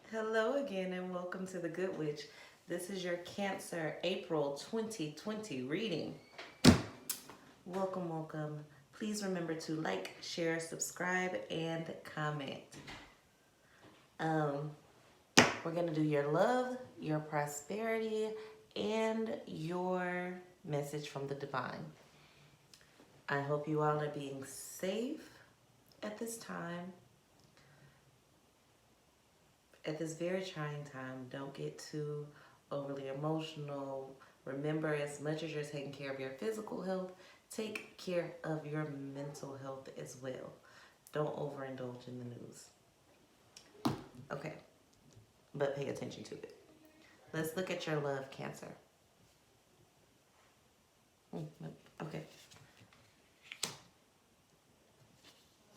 Hello again and welcome to the Good Witch. This is your Cancer April 2020 reading. Welcome, welcome. Please remember to like, share, subscribe, and comment. We're going to do your love, your prosperity, and your message from the divine. I hope you all are being safe at this time. At this very trying time, don't get too overly emotional. Remember, as much as you're taking care of your physical health, take care of your mental health as well. Don't overindulge in the news. Okay, but pay attention to it. Let's look at your love, Cancer. Okay.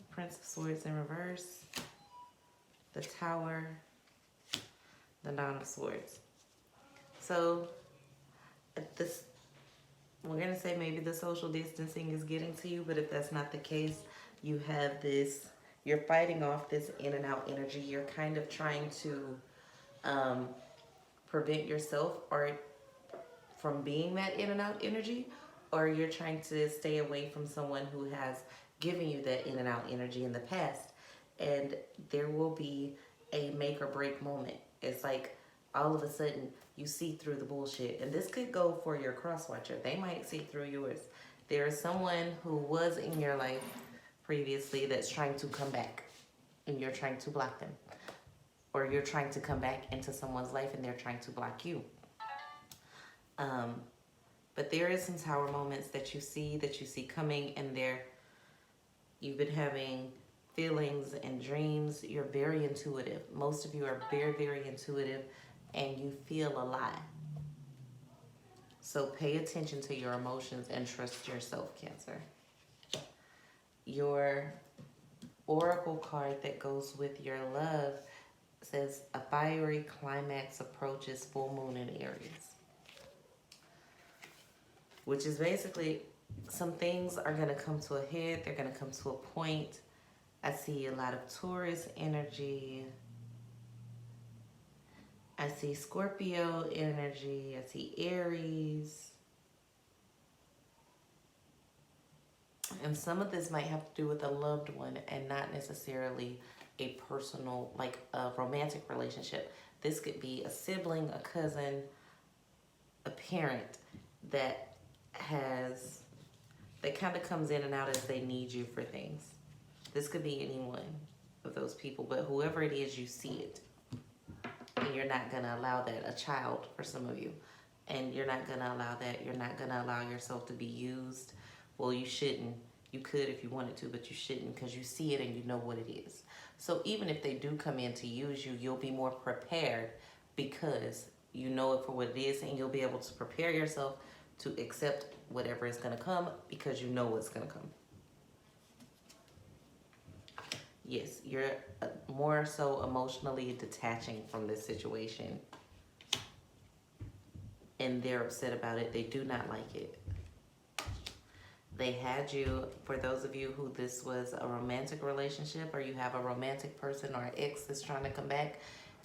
Prince of Swords in reverse. The Tower. The Nine of Swords. So, we're going to say maybe the social distancing is getting to you, but if that's not the case, you have this, you're fighting off this in and out energy. You're kind of trying to prevent yourself from being that in and out energy, or you're trying to stay away from someone who has given you that in and out energy in the past. And there will be a make or break moment. It's like all of a sudden you see through the bullshit. And this could go for your cross watcher. They might see through yours. There is someone who was in your life previously that's trying to come back, and you're trying to block them. Or you're trying to come back into someone's life and they're trying to block you. But there is some tower moments that you see coming, and you've been having feelings and dreams. You're very intuitive. Most of you are very, very intuitive, and you feel a lot. So pay attention to your emotions and trust yourself, Cancer. Your oracle card that goes with your love says a fiery climax approaches full moon in Aries, which is basically some things are going to come to a head. They're going to come to a point. I see a lot of Taurus energy. I see Scorpio energy. I see Aries. And some of this might have to do with a loved one and not necessarily a personal, like a romantic relationship. This could be a sibling, a cousin, a parent that kind of comes in and out as they need you for things. This could be any one of those people, but whoever it is, you see it. And you're not going to allow that. A child for some of you. And you're not going to allow that. You're not going to allow yourself to be used. Well, you shouldn't. You could if you wanted to, but you shouldn't, because you see it and you know what it is. So even if they do come in to use you, you'll be more prepared because you know it for what it is, and you'll be able to prepare yourself to accept whatever is going to come because you know what's going to come. Yes, you're more so emotionally detaching from this situation. And they're upset about it. They do not like it. They had you, for those of you who this was a romantic relationship, or you have a romantic person or an ex that's trying to come back,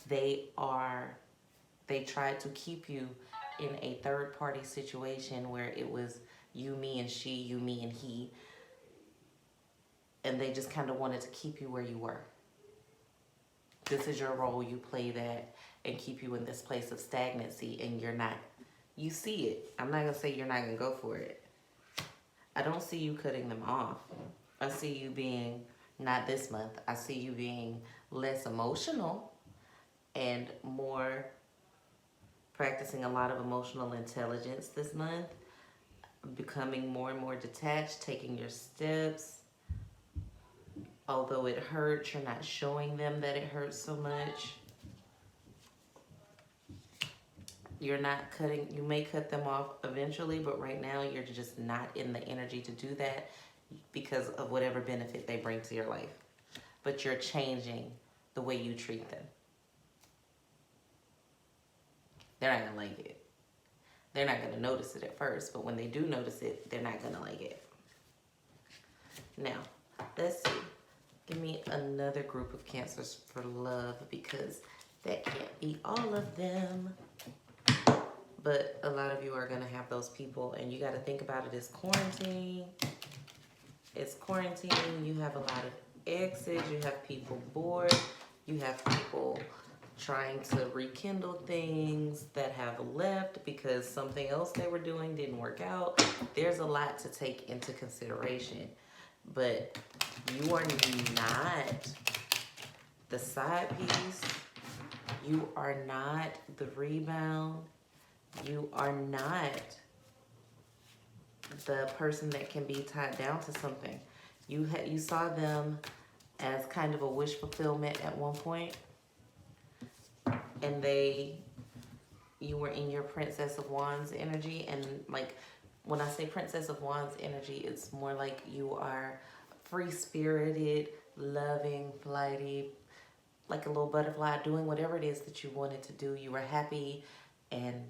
they tried to keep you in a third party situation where it was you, me, and she, you, me, and he. And they just kind of wanted to keep you where you were. This is your role. You play that and keep you in this place of stagnancy, and you're not. You see it. I'm not going to say you're not going to go for it. I don't see you cutting them off. I see you being, not this month, I see you being less emotional and more practicing a lot of emotional intelligence this month, becoming more and more detached, taking your steps. Although it hurts, you're not showing them that it hurts so much. You're not cutting, you may cut them off eventually, but right now you're just not in the energy to do that because of whatever benefit they bring to your life. But you're changing the way you treat them. They're not gonna like it. They're not gonna notice it at first, but when they do notice it, they're not gonna like it. Now, let's see. Give me another group of Cancers for love, because That can't be all of them. But a lot of you are going to have those people, and you got to think about it as quarantine. It's quarantine. You have a lot of exits. You have people bored. You have people trying to rekindle things that have left because something else they were doing didn't work out. There's a lot to take into consideration. But you are not the side piece. You are not the rebound. You are not the person that can be tied down to something. You saw them as kind of a wish fulfillment at one point, and you were in your Princess of Wands energy. And like when I say Princess of Wands energy, it's more like you are free-spirited, loving, flighty, like a little butterfly, doing whatever it is that you wanted to do. You were happy and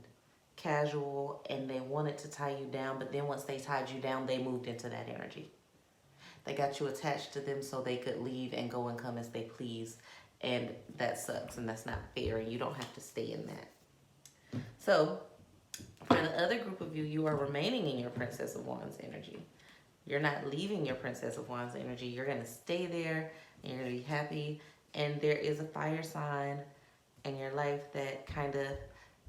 casual, and they wanted to tie you down, but then once they tied you down, they moved into that energy. They got you attached to them so they could leave and go and come as they please, and that sucks, and that's not fair, and you don't have to stay in that. So for the other group of you, you are remaining in your Princess of Wands energy. You're not leaving your Princess of Wands energy. You're going to stay there, and you're going to be happy, and there is a fire sign in your life that kind of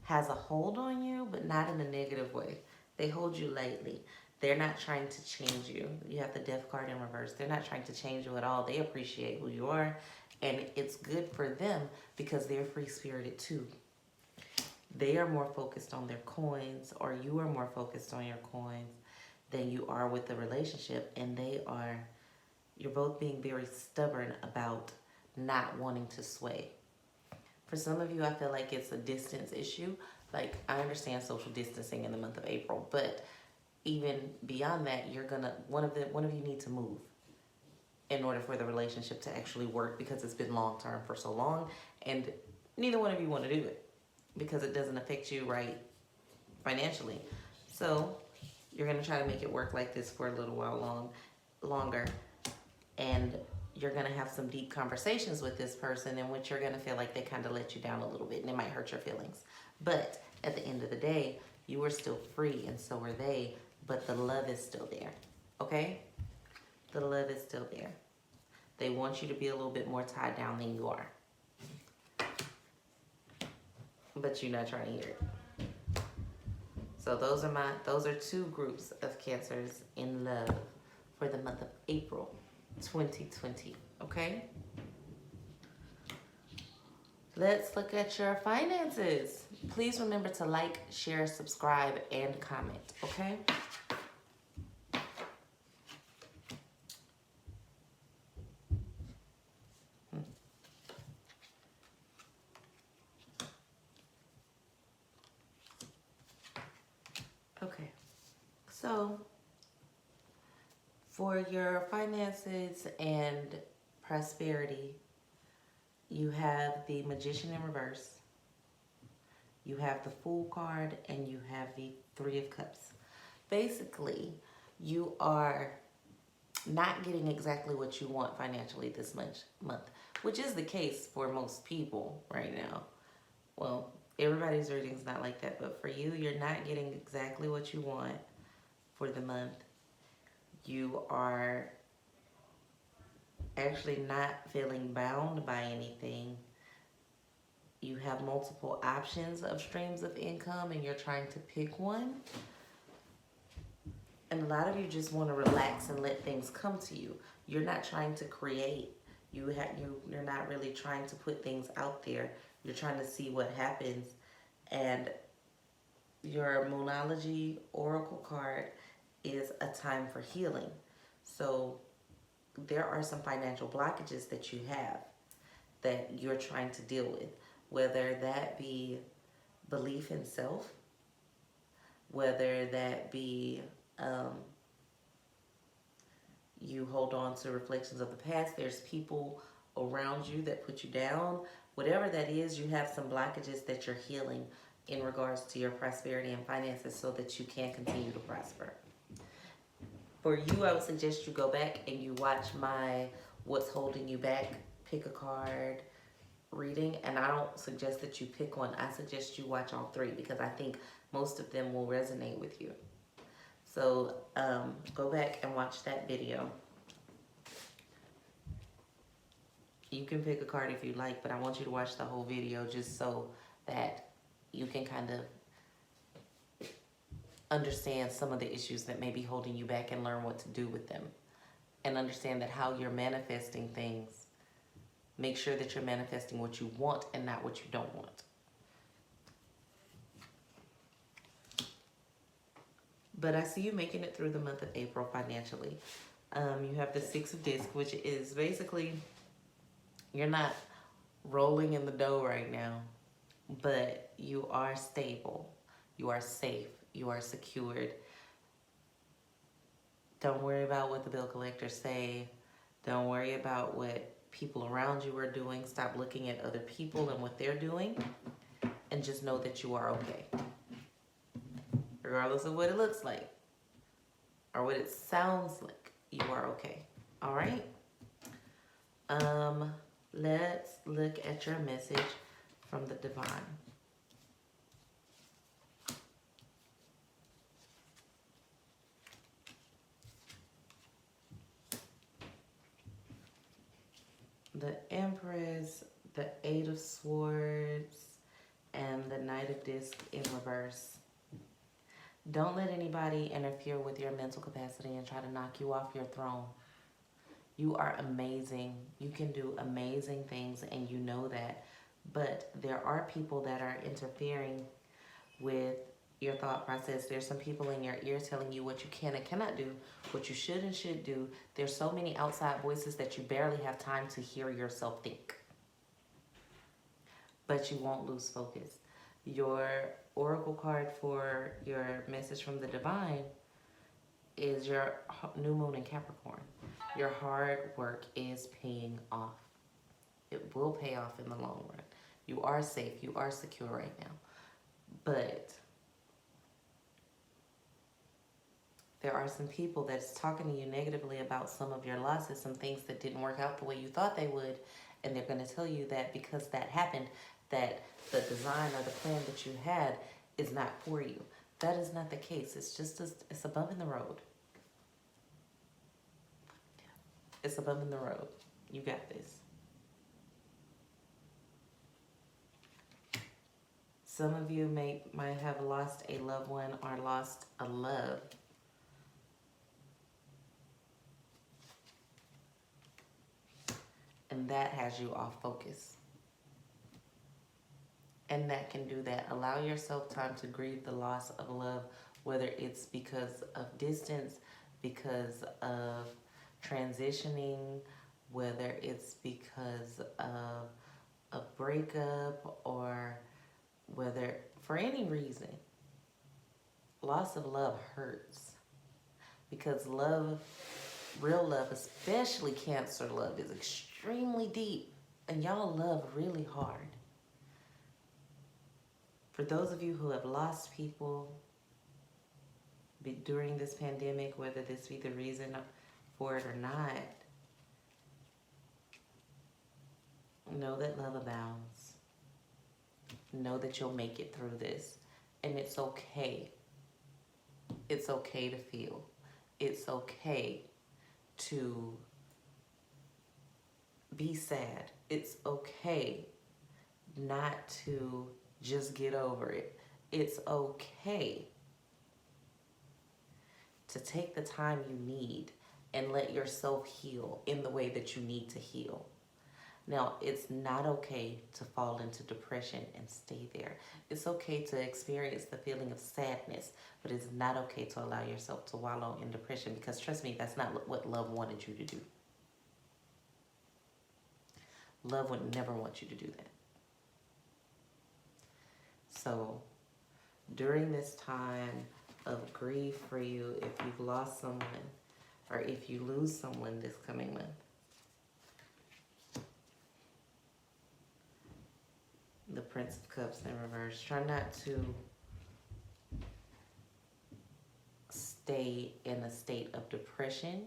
has a hold on you, but not in a negative way. They hold you lightly. They're not trying to change you. You have the Death card in reverse. They're not trying to change you at all. They appreciate who you are, and it's good for them because they're free-spirited too. They are more focused on their coins, or you are more focused on your coins than you are with the relationship, and you're both being very stubborn about not wanting to sway. For some of you, I feel like it's a distance issue. Like, I understand social distancing in the month of April, but even beyond that, one of you need to move in order for the relationship to actually work, because it's been long term for so long, and neither one of you want to do it because it doesn't affect you right financially. So you're going to try to make it work like this for a little while longer, and you're going to have some deep conversations with this person in which you're going to feel like they kind of let you down a little bit, and it might hurt your feelings. But at the end of the day, you are still free, and so are they, but the love is still there, okay? The love is still there. They want you to be a little bit more tied down than you are. But you're not trying to hear it. So those are two groups of Cancers in love for the month of April 2020, okay? Let's look at your finances. Please remember to like, share, subscribe, and comment, okay? Okay, so for your finances and prosperity, you have the Magician in reverse, you have the Fool card, and you have the Three of Cups. Basically, you are not getting exactly what you want financially this month, which is the case for most people right now. Well, everybody's reading's not like that, but for you, you're not getting exactly what you want for the month. You are actually not feeling bound by anything. You have multiple options of streams of income, and you're trying to pick one. And a lot of you just want to relax and let things come to you. You're not trying to create. You're not really trying to put things out there. You're trying to see what happens. And your Moonology Oracle card is a time for healing. So there are some financial blockages that you have that you're trying to deal with, whether that be belief in self, whether that be you hold on to reflections of the past. There's people around you that put you down. Whatever that is, you have some blockages that you're healing in regards to your prosperity and finances so that you can continue to prosper. For you, I would suggest you go back and you watch my What's Holding You Back, pick a card, reading, and I don't suggest that you pick one. I suggest you watch all three because I think most of them will resonate with you. So go back and watch that video. You can pick a card if you like, but I want you to watch the whole video just so that you can kind of understand some of the issues that may be holding you back and learn what to do with them. And understand that how you're manifesting things, make sure that you're manifesting what you want and not what you don't want. But I see you making it through the month of April financially. You have the Six of Discs, which is basically, you're not rolling in the dough right now, but you are stable. You are safe. You are secured. Don't worry about what the bill collectors say. Don't worry about what people around you are doing. Stop looking at other people and what they're doing, and just know that you are okay. Regardless of what it looks like or what it sounds like, you are okay. All right? Let's look at your message from the divine. The Empress, the Eight of Swords, and the Knight of Discs in reverse. Don't let anybody interfere with your mental capacity and try to knock you off your throne. You are amazing. You can do amazing things, and you know that. But there are people that are interfering with your thought process. There's some people in your ear telling you what you can and cannot do, what you should and should do. There's so many outside voices that you barely have time to hear yourself think. But you won't lose focus. Your oracle card for your message from the divine is your new moon in Capricorn. Your hard work is paying off. It will pay off in the long run. You are safe. You are secure right now. But there are some people that's talking to you negatively about some of your losses, some things that didn't work out the way you thought they would. And they're going to tell you that because that happened, that the design or the plan that you had is not for you. That is not the case. It's just, it's a bump in the road. It's a bump in the road. You got this. Some of you might have lost a loved one or lost a love. And that has you off focus. And that can do that. Allow yourself time to grieve the loss of love, whether it's because of distance, because of transitioning, whether it's because of a breakup, or whether for any reason. Loss of love hurts. Because love, real love, especially Cancer love, is extremely deep. And y'all love really hard. For those of you who have lost people during this pandemic, whether this be the reason for it or not, know that love abounds. Know that you'll make it through this. And it's okay. It's okay to feel. It's okay to be sad. It's okay not to just get over it. It's okay to take the time you need and let yourself heal in the way that you need to heal. Now, it's not okay to fall into depression and stay there. It's okay to experience the feeling of sadness, but it's not okay to allow yourself to wallow in depression, because trust me, that's not what love wanted you to do. Love would never want you to do that. So during this time of grief for you, if you've lost someone or if you lose someone this coming month, the Prince of Cups in reverse, try not to stay in a state of depression.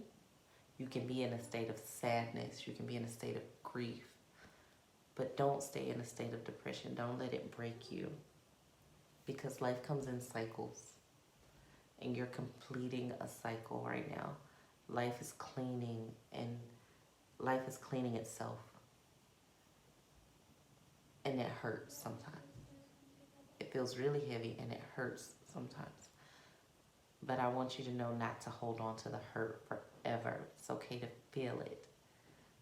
You can be in a state of sadness. You can be in a state of grief. But don't stay in a state of depression. Don't let it break you. Because life comes in cycles. And you're completing a cycle right now. Life is cleaning, and life is cleaning itself. And it hurts sometimes. It feels really heavy and it hurts sometimes. But I want you to know not to hold on to the hurt forever. It's okay to feel it,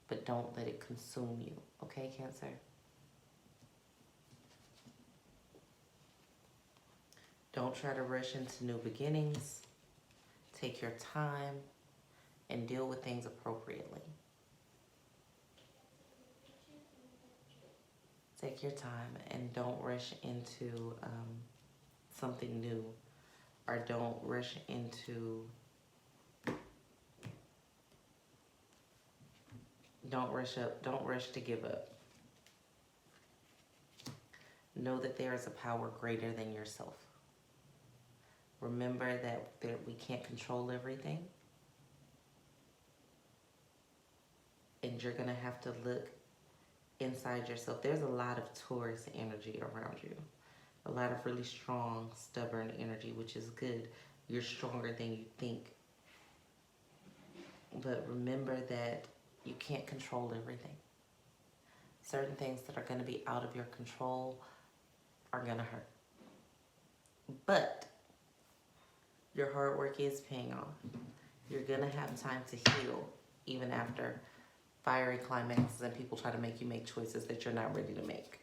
but don't let it consume you. Okay, Cancer? Don't try to rush into new beginnings. Take your time and deal with things appropriately. Take your time and don't rush into something new, or don't rush into, don't rush to give up. Know that there is a power greater than yourself. Remember that we can't control everything. And you're going to have to look inside yourself. There's a lot of Taurus energy around you. A lot of really strong, stubborn energy, which is good. You're stronger than you think. But remember that you can't control everything. Certain things that are going to be out of your control are going to hurt. But your hard work is paying off. You're going to have time to heal even after fiery climaxes and people try to make you make choices that you're not ready to make.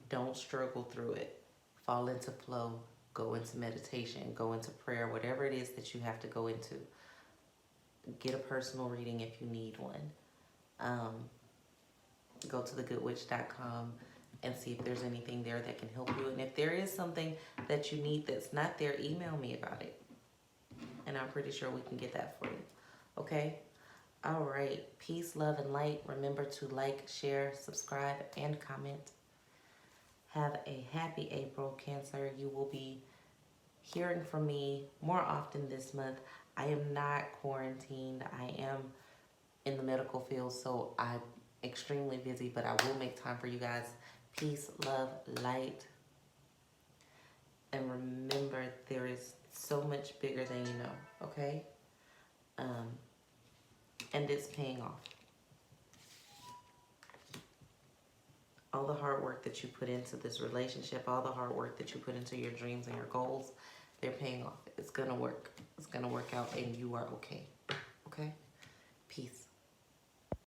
Don't struggle through it. Fall into flow. Go into meditation. Go into prayer. Whatever it is that you have to go into. Get a personal reading if you need one. Go to thgoodwitch.com and see if there's anything there that can help you. And if there is something that you need that's not there, email me about it. And I'm pretty sure we can get that for you. Okay? All right. Peace, love, and light. Remember to like, share, subscribe, and comment. Have a happy April, Cancer. You will be hearing from me more often this month. I am not quarantined. I am in the medical field, so I'm extremely busy, but I will make time for you guys. Peace, love, light. And remember, there is so much bigger than you know, okay? And it's paying off. All the hard work that you put into this relationship, all the hard work that you put into your dreams and your goals, they're paying off. It's going to work. It's going to work out, and you are okay. Okay? Peace.